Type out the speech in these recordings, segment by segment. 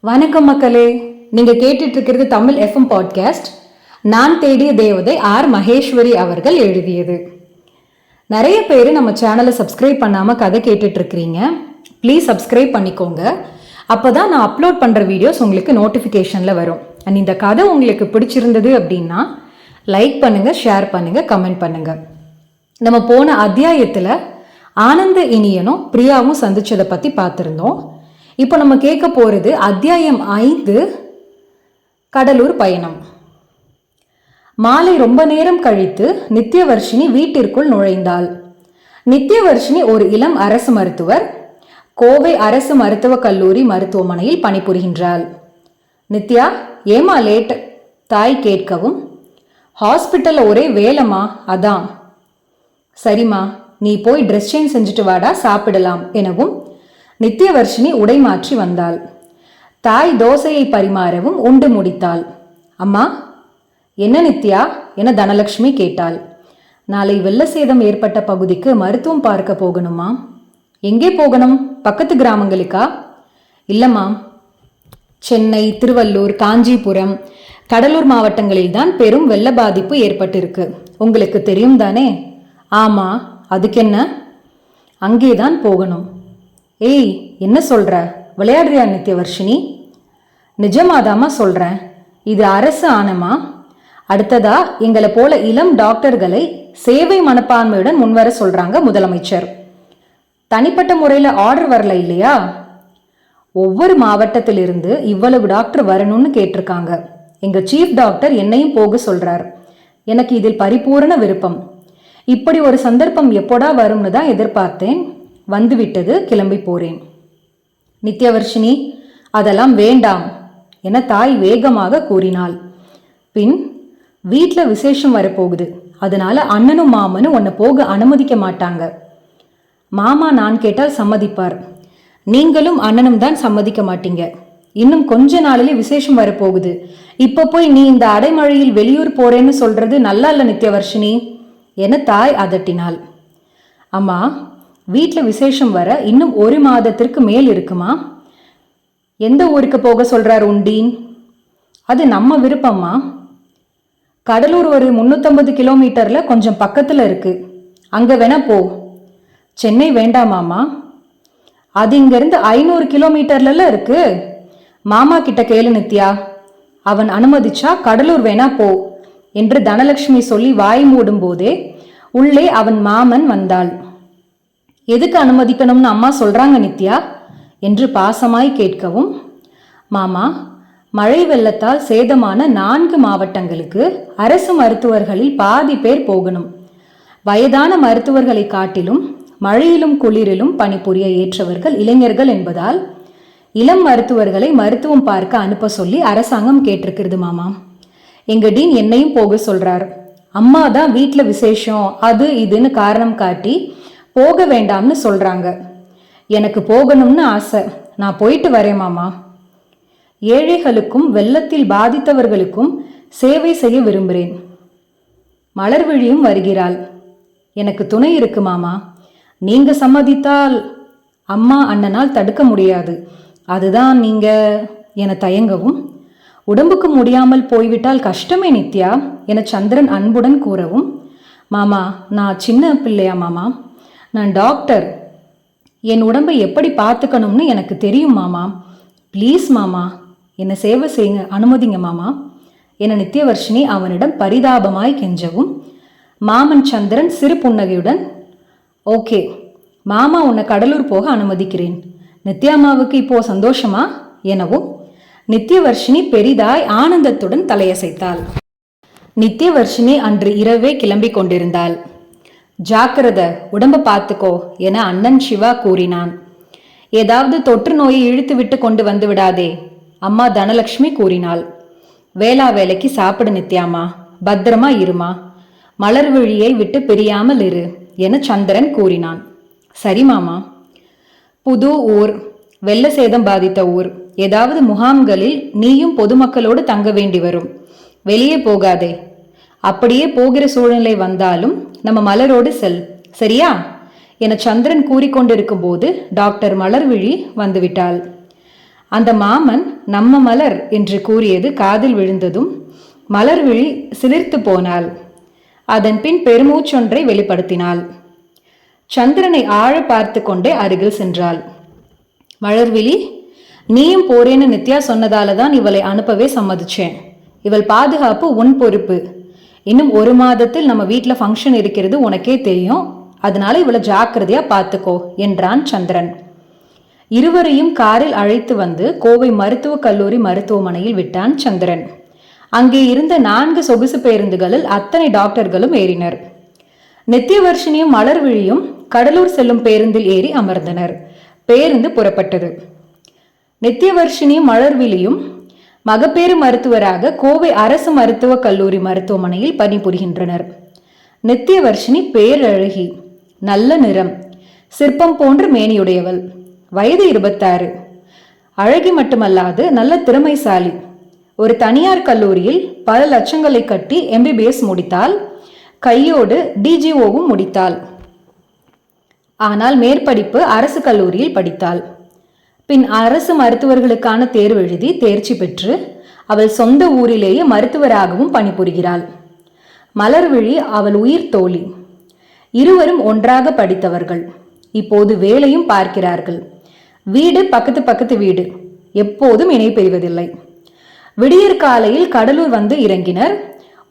வணக்கம் மக்களே, நீங்க கேட்டுட்டு இருக்கிறது தமிழ் எஃப்எம் பாட்காஸ்ட். நான் தேடிய தேவதை ஆர் மகேஸ்வரி அவர்கள் எழுதியது. நிறைய பேர் நம்ம சேனலை சப்ஸ்கிரைப் பண்ணாம கதை கேட்டுட்டு இருக்கிறீங்க. ப்ளீஸ் சப்ஸ்கிரைப் பண்ணிக்கோங்க. அப்போதான் நான் அப்லோட் பண்ற வீடியோஸ் உங்களுக்கு நோட்டிஃபிகேஷன்ல வரும். அண்ட் இந்த கதை உங்களுக்கு பிடிச்சிருந்தது அப்படின்னா லைக் பண்ணுங்க, ஷேர் பண்ணுங்க, கமெண்ட் பண்ணுங்க. நம்ம போன அத்தியாயத்துல ஆனந்த இனியனும் பிரியாவும் சந்திச்சதை பத்தி பார்த்திருந்தோம். இப்போ நம்ம கேட்க போறது அத்தியாயம் 5, கடலூர் பயணம். மாலை ரொம்ப நேரம் கழித்து நித்யவர்ஷினி வீட்டிற்குள் நுழைந்தாள். நித்யவர்ஷினி ஒரு இளம் அரசு மருத்துவர். கோவை அரசு மருத்துவக் கல்லூரி மருத்துவமனையில் பணிபுரிகின்றாள். நித்யா, ஏமா லேட்? தாய் கேட்கவும், ஹாஸ்பிட்டல்ல ஒரே வேலைமா, அதான். சரிம்மா, நீ போய் ட்ரெஸ் சேஞ்ச் செஞ்சுட்டு வாடா, சாப்பிடலாம் எனவும் நித்யவர்ஷினி உடை மாற்றி வந்தாள். தாய் தோசையை பரிமாறவும் உண்டு முடித்தாள். அம்மா, என்ன நித்யா என தனலட்சுமி கேட்டாள். நாளை வெள்ள சேதம் ஏற்பட்ட பகுதிக்கு மருத்துவம் பார்க்க போகணுமா? எங்கே போகணும்? பக்கத்து கிராமங்களுக்கா? இல்லம்மா, சென்னை, திருவள்ளூர், காஞ்சிபுரம், கடலூர் மாவட்டங்களில் தான் பெரும் வெள்ள பாதிப்பு ஏற்பட்டிருக்கு. உங்களுக்கு தெரியும் தானே? ஆமா, அதுக்கென்ன? அங்கேதான் போகணும். ஏய், என்ன சொல்ற? விளையாடுறியா நித்யவர்ஷினி? நிஜமாதாமா சொல்றேன். இது அரசு ஆனமா. அடுத்ததா எங்களை போல இளம் டாக்டர்களை சேவை மனப்பான்மையுடன் முன்வர சொல்றாங்க முதலமைச்சர். தனிப்பட்ட முறையில் ஆர்டர் வரல இல்லையா? ஒவ்வொரு மாவட்டத்திலிருந்து இவ்வளவு டாக்டர் வரணும்னு கேட்டிருக்காங்க. எங்க சீஃப் டாக்டர் என்னையும் போக சொல்றார். எனக்கு இதில் பரிபூரண விருப்பம். இப்படி ஒரு சந்தர்ப்பம் எப்போடா வரும்னு தான் எதிர்பார்த்தேன். வந்துவிட்டது, கிளம்பி போறேன். நித்யவர்ஷினி, அதெல்லாம் வேண்டாம் என தாய் வேகமாக கூறினாள். பின், வீட்டில் விசேஷம் வரப்போகுது, அதனால அண்ணனும் மாமனும் உன்னை போக அனுமதிக்க மாட்டாங்க. மாமா நான் கேட்டால் சம்மதிப்பார். நீங்களும் அண்ணனும் தான் சம்மதிக்க மாட்டீங்க. இன்னும் கொஞ்ச நாளிலே விசேஷம் வரப்போகுது. இப்ப போய் நீ இந்த அடைமழையில் வெளியூர் போறேன்னு சொல்றது நல்லா இல்ல நித்யவர்ஷினி என தாய் அதட்டினாள். அம்மா, வீட்டில் விசேஷம் வர இன்னும் 1 மாதத்திற்கு மேல் இருக்குமா? எந்த ஊருக்கு போக சொல்றார் உண்டீன்? அது நம்ம விருப்பம்மா. கடலூர் ஒரு 350 கிலோமீட்டர்ல கொஞ்சம் பக்கத்துல இருக்கு, அங்க வேணா போ. சென்னை வேண்டாமாமா? அது இங்கிருந்து 500 கிலோமீட்டர்ல இருக்கு. மாமா கிட்ட கேளு நித்யா, அவன் அனுமதிச்சா கடலூர் வேணா போ என்று தனலட்சுமி சொல்லி வாய் மூடும் போதே உள்ளே அவன் மாமன் வந்தாள். எதுக்கு அனுமதிக்கணும்னு அம்மா சொல்றாங்க நித்யா என்று பாசமாய் கேட்கவும், மாமா, மழை வெள்ளத்தால் சேதமான 4 மாவட்டங்களுக்கு அரசு மருத்துவர்களில் பாதி பேர் போகணும். வயதான மருத்துவர்களை காட்டிலும் மழையிலும் குளிரிலும் பணிபுரிய ஏற்றவர்கள் இளைஞர்கள் என்பதால் இளம் மருத்துவர்களை மருத்துவம் பார்க்க அனுப்ப சொல்லி அரசாங்கம் கேட்டிருக்கிறது மாமா. எங்க டீன் என்னையும் போக சொல்றார். அம்மா தான் வீட்டில் விசேஷம் அது இதுன்னு காரணம் காட்டி போக வேண்டாம்னு சொல்றாங்க. எனக்கு போகணும்னு ஆசை, நான் போயிட்டு வரேன் மாமா. ஏழைகளுக்கும் வெள்ளத்தில் பாதித்தவர்களுக்கும் சேவை செய்ய விரும்புகிறேன். மலர்விழியும் வருகிறாள். எனக்கு துணை இருக்கு மாமா. நீங்க சம்மதித்தால் அம்மா அண்ணனால் தடுக்க முடியாது. அதுதான் நீங்க என தயங்கவும், உடம்புக்கு முடியாமல் போய்விட்டால் கஷ்டமே நித்யா என சந்திரன் அன்புடன் கூறவும், மாமா, நான் சின்ன பிள்ளையா மாமா? நான் டாக்டர். என் உடம்பை எப்படி பார்த்துக்கணும்னு எனக்கு தெரியும் மாமா. ப்ளீஸ் மாமா, என்னை சேவை செய்யுங்க, அனுமதிங்க மாமா என நித்யவர்ஷினி அவனிடம் பரிதாபமாய் கெஞ்சவும், மாமன் சந்திரன் சிறு புன்னகையுடன், ஓகே மாமா, உன்னை கடலூர் போக அனுமதிக்கிறேன். நித்யாமாவுக்கு இப்போ சந்தோஷமா எனவும் நித்யவர்ஷினி பெரிதாய் ஆனந்தத்துடன் தலையசைத்தாள். நித்யவர்ஷினி அன்று இரவே கிளம்பி கொண்டிருந்தாள். ஜாக்கிரத, உடம்ப பார்த்துக்கோ என அண்ணன் சிவா கூறினான். ஏதாவது தொற்று நோயை இழுத்து விட்டு கொண்டு வந்து விடாதே அம்மா தனலட்சுமி கூறினாள். வேளா வேலைக்கு சாப்பிடு நித்யாமா, பத்திரமா இருமா, மலர்விழியை விட்டு பிரியாமல் இரு என சந்திரன் கூறினான். சரி மாமா. புது ஊர், வெள்ள சேதம் பாதித்த ஊர், ஏதாவது முகாம்களில் நீயும் பொதுமக்களோடு தங்க வேண்டி வரும். வெளியே போகாதே. அப்படியே போகிற சூழ்நிலை வந்தாலும் நம்ம மலரோடு செல், சரியா என சந்திரன் கூறிக்கொண்டிருக்கும் போது டாக்டர் மலர்விழி வந்துவிட்டாள். அந்த மாமன் நம்ம மலர் என்று கூறியது காதில் விழுந்ததும் மலர்விழி சிலிர்த்து போனாள். அதன் பின் பெருமூச்சொன்றை வெளிப்படுத்தினாள். சந்திரனை ஆழ பார்த்து கொண்டே அருகில் சென்றாள். மலர்விழி, நீயும் போறேன்னு நித்யா சொன்னதால தான் இவளை அனுப்பவே சம்மதிச்சேன். இவள் பாதுகாப்பு உன் பொறுப்பு. இன்னும் 1 மாதத்தில் நம்ம வீட்டில் ஃபங்க்ஷன் இருக்கிறது உனக்கே தெரியும். அதனால இவளை ஜாக்கிரதையா பார்த்துக்கோ என்றான் சந்திரன். இருவரையும் காரில் அழைத்து வந்து கோவை மருத்துவக் கல்லூரி மருத்துவமனையில் விட்டான் சந்திரன். அங்கே இருந்த 4 சொகுசு பேருந்துகளில் அத்தனை டாக்டர்களும் ஏறினர். நித்யவர்ஷினியும் மலர்விழியும் கடலூர் செல்லும் பேருந்தில் ஏறி அமர்ந்தனர். பேருந்து புறப்பட்டது. நித்யவர்ஷினியும் மலர்விழியும் மகப்பேறு மருத்துவராக கோவை அரசு மருத்துவக் கல்லூரி மருத்துவமனையில் பணிபுரிகின்றனர். நித்யவர்ஷினி பேரழகி, நல்ல நிறம், சிற்பம் போன்ற மேனியுடையவள். வயது 26. அழகி மட்டுமல்லாது நல்ல திறமைசாலி. ஒரு தனியார் கல்லூரியில் பல லட்சங்களை கட்டி MBBS முடித்தாள். கையோடு DGOவும் முடித்தாள். ஆனால் மேற்படிப்பு அரசு கல்லூரியில் படித்தாள். பின் அரசு மருத்துவர்களுக்கான தேர்வு எழுதி தேர்ச்சி பெற்று அவள் சொந்த ஊரிலேயே மருத்துவராகவும் பணிபுரிகிறாள். மலர்விழி அவள் உயிர் தோழி. இருவரும் ஒன்றாக படித்தவர்கள். இப்போது வேலையும் பார்க்கிறார்கள். வீடு பக்கத்து வீடு. எப்போதும் இணை பெறுவதில்லை. விடியற் காலையில் கடலூர் வந்து இறங்கினர்.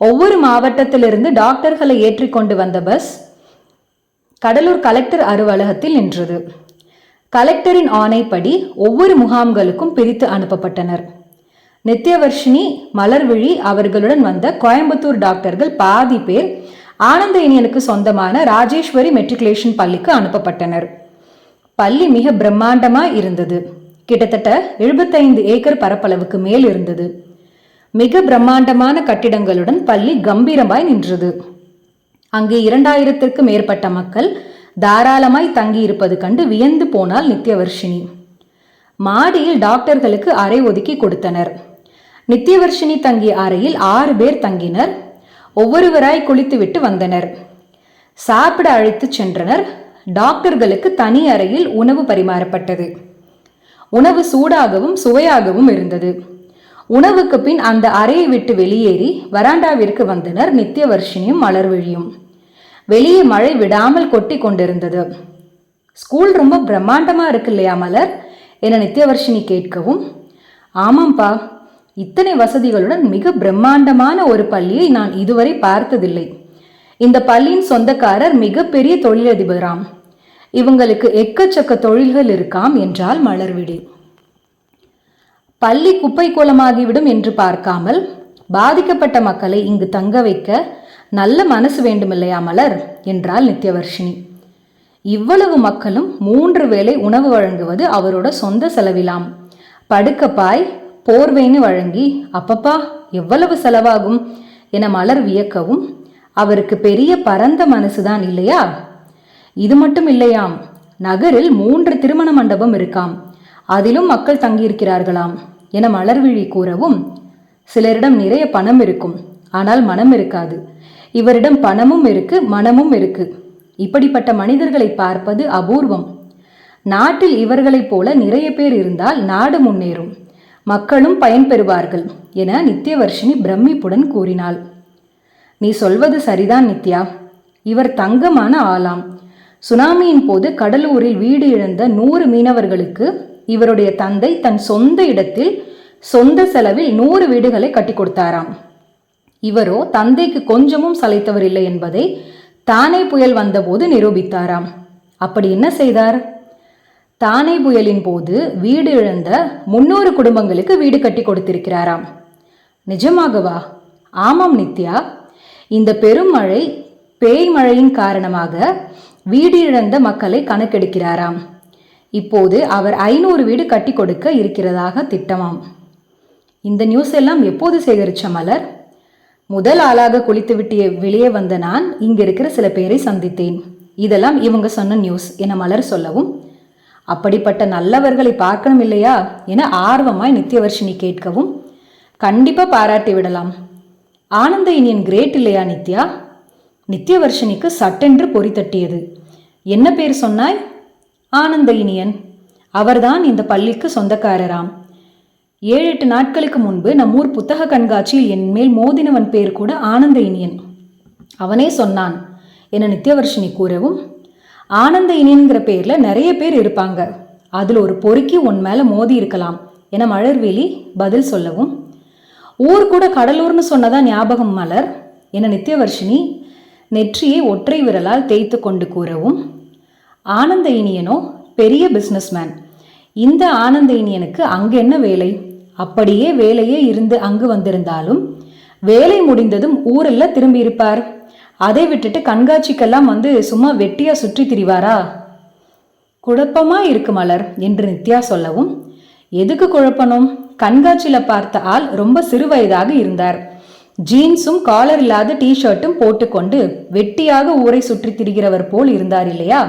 ஒவ்வொரு மாவட்டத்திலிருந்து டாக்டர்களை ஏற்றிக்கொண்டு வந்த பஸ் கடலூர் கலெக்டர் அலுவலகத்தில் நின்றது. கலெக்டரின் ஆணைப்படி ஒவ்வொரு முகாம்களுக்கும் பிரித்து அனுப்பப்பட்டனர். நித்யவர்ஷினி, மலர்விழி அவர்களுடன் வந்த கோயம்புத்தூர் டாக்டர்கள் பாதி பேர் ஆனந்த இனியனுக்கு சொந்தமான ராஜேஸ்வரி மெட்ரிகுலேஷன் பள்ளிக்கு அனுப்பப்பட்டனர். பள்ளி மிக பிரம்மாண்டமாய் இருந்தது. கிட்டத்தட்ட 75 ஏக்கர் பரப்பளவுக்கு மேல் இருந்தது. மிக பிரம்மாண்டமான கட்டிடங்களுடன் பள்ளி கம்பீரமாய் நின்றது. அங்கே 2000த்திற்கு மேற்பட்ட மக்கள் தாராளமாய் தங்கி இருப்பது கண்டு வியந்து போனாள் நித்யவர்ஷினி. மாடியில் டாக்டர்களுக்கு அறை ஒதுக்கி கொடுத்தனர். நித்யவர்ஷினி தங்கிய அறையில் 6 பேர் தங்கினர். ஒவ்வொருவராய் குளித்துவிட்டு வந்தனர். சாப்பிட அழைத்து சென்றனர். டாக்டர்களுக்கு தனி அறையில் உணவு பரிமாறப்பட்டது. உணவு சூடாகவும் சுவையாகவும் இருந்தது. உணவுக்கு பின் அந்த அறையை விட்டு வெளியேறி வராண்டாவிற்கு வந்தனர் நித்யவர்ஷினியும் மலர்விழியும். வெளியே மழை விடாமல் கொட்டி கொண்டிருந்தது. ஸ்கூல் ரொம்ப பிரம்மாண்டமா இருக்கு இல்லையா மலர் என நித்யவர்ஷினி கேட்கவும், ஆமாம்பா, இத்தனை வசதிகளுடன் மிக பிரம்மாண்டமான ஒரு பள்ளியை நான் இதுவரை பார்த்ததில்லை. இந்த பள்ளியின் சொந்தக்காரர் மிகப்பெரிய தொழிலதிபராம். இவங்களுக்கு எக்கச்சக்க தொழில்கள் இருக்காம் என்றாள் மலர்விழி. பள்ளி குப்பை கோலமாகிவிடும் என்று பார்க்காமல் பாதிக்கப்பட்ட மக்களை இங்கு தங்க வைக்க நல்ல மனசு வேண்டுமில்லையா மலர் என்றாள் நித்யவர்ஷினி. இவ்வளவு மக்களும் 3 வேளை உணவு வழங்குவது அவரோட சொந்த செலவிலாம். படுக்கப்பாய் போர்வைன்னு வழங்கி அப்பப்பா எவ்வளவு செலவாகும் என மலர் வியக்கவும், அவருக்கு பெரிய பரந்த மனசுதான் இல்லையா? இது மட்டும் இல்லையாம், நகரில் 3 திருமண மண்டபம் இருக்காம், அதிலும் மக்கள் தங்கியிருக்கிறார்களாம் என மலர்விழி கூறவும், சிலரிடம் நிறைய பணம் இருக்கும், ஆனால் மனம் இருக்காது. இவரிடம் பணமும் இருக்கு, மனமும் இருக்கு. இப்படிப்பட்ட மனிதர்களை பார்ப்பது அபூர்வம். நாட்டில் இவர்களைப் போல நிறைய பேர் இருந்தால் நாடு முன்னேறும், மக்களும் பயன்பெறுவார்கள் என நித்யவர்ஷினி பிரமிப்புடன் கூறினாள். நீ சொல்வது சரிதான் நித்யா. இவர் தங்கமான ஆளாம். சுனாமியின் போது கடலூரில் வீடு இழந்த 100 மீனவர்களுக்கு இவருடைய தந்தை தன் சொந்த இடத்தில் சொந்த செலவில் 100 வீடுகளை கட்டி கொடுத்தாராம். இவரோ தந்தைக்கு கொஞ்சமும் சளைத்தவர் இல்லை என்பதை தானே புயல் வந்தபோது நிரூபித்தாராம். அப்படி என்ன செய்தார்? தானே புயலின் போது வீடு இழந்த 300 குடும்பங்களுக்கு வீடு கட்டி கொடுத்திருக்கிறாராம். நிஜமாகவா? ஆமாம் நித்யா. இந்த பெருமழை பேய் மழையின் காரணமாக வீடு இழந்த மக்களை கணக்கெடுக்கிறாராம். இப்போது அவர் 500 வீடு கட்டி கொடுக்க இருக்கிறதாக திட்டமாம். இந்த நியூஸ் எல்லாம் எப்போது சேகரிச்ச மலர்? முதல் ஆளாக குளித்துவிட்டு வெளியே வந்த நான் இங்கிருக்கிற சில பேரை சந்தித்தேன். இதெல்லாம் இவங்க சொன்ன நியூஸ் என மலர் சொல்லவும், அப்படிப்பட்ட நல்லவர்களை பார்க்கணும் இல்லையா என ஆர்வமாய் நித்யவர்ஷினி கேட்கவும், கண்டிப்பா பாராட்டி விடலாம். ஆனந்த இனியன் கிரேட் இல்லையா நித்யா? நித்யவர்ஷினிக்கு சட்டென்று பொறி தட்டியது. என்ன பேர் சொன்னாய்? ஆனந்த இனியன். அவர்தான் இந்த பள்ளிக்கு சொந்தக்காரராம். 7-8 நாட்களுக்கு முன்பு நம் ஊர் புத்தக கண்காட்சியில் என் மேல் மோதினவன் பேர் கூட ஆனந்த இனியன். அவனே சொன்னான் என நித்யவர்ஷினி கூறவும், ஆனந்த இனியன்கிற பேர்ல நிறைய பேர் இருப்பாங்க, அதில் ஒரு பொறுக்கி உன் மேல மோதி இருக்கலாம் என மலர்வேலி பதில் சொல்லவும், ஊர் கூட கடலூர்னு சொன்னதா ஞாபகம் மலர் என நித்யவர்ஷினி நெற்றியை ஒற்றை விரலால் தேய்த்து கொண்டு கூறவும், ஆனந்த இனியனோ பெரிய பிஸ்னஸ்மேன். இந்த ஆனந்த இனியனுக்கு அங்கு என்ன வேலை? அப்படியே வேலையே இருந்து அங்கு வந்திருந்தாலும் வேலை முடிந்ததும் ஊரில் திரும்பி இருப்பார். அதை விட்டுட்டு கண்காட்சிக்கெல்லாம் வந்து சும்மா வெட்டியா சுற்றி திரிவாரா? குழப்பமா இருக்கு மலர் என்று நித்யா சொல்லவும், எதுக்கு குழப்பணும்? கண்காட்சியில பார்த்த ஆள் ரொம்ப சிறு வயதாக இருந்தார். ஜீன்ஸும் காலர் இல்லாத டிஷர்ட்டும் போட்டுக்கொண்டு வெட்டியாக ஊரை சுற்றி திரிகிறவர் போல் இருந்தார் இல்லையா?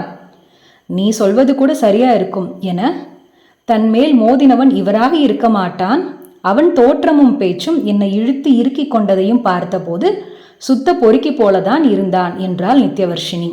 நீ சொல்வது கூட சரியா இருக்கும் என தன் மேல் மோதினவன் இவராக இருக்க மாட்டான். அவன் தோற்றமும் பேச்சும் என்னை இழுத்து இறுக்கி கொண்டதையும் பார்த்தபோது சுத்த பொறுக்கி போலதான் இருந்தான் என்றாள் நித்யவர்ஷினி.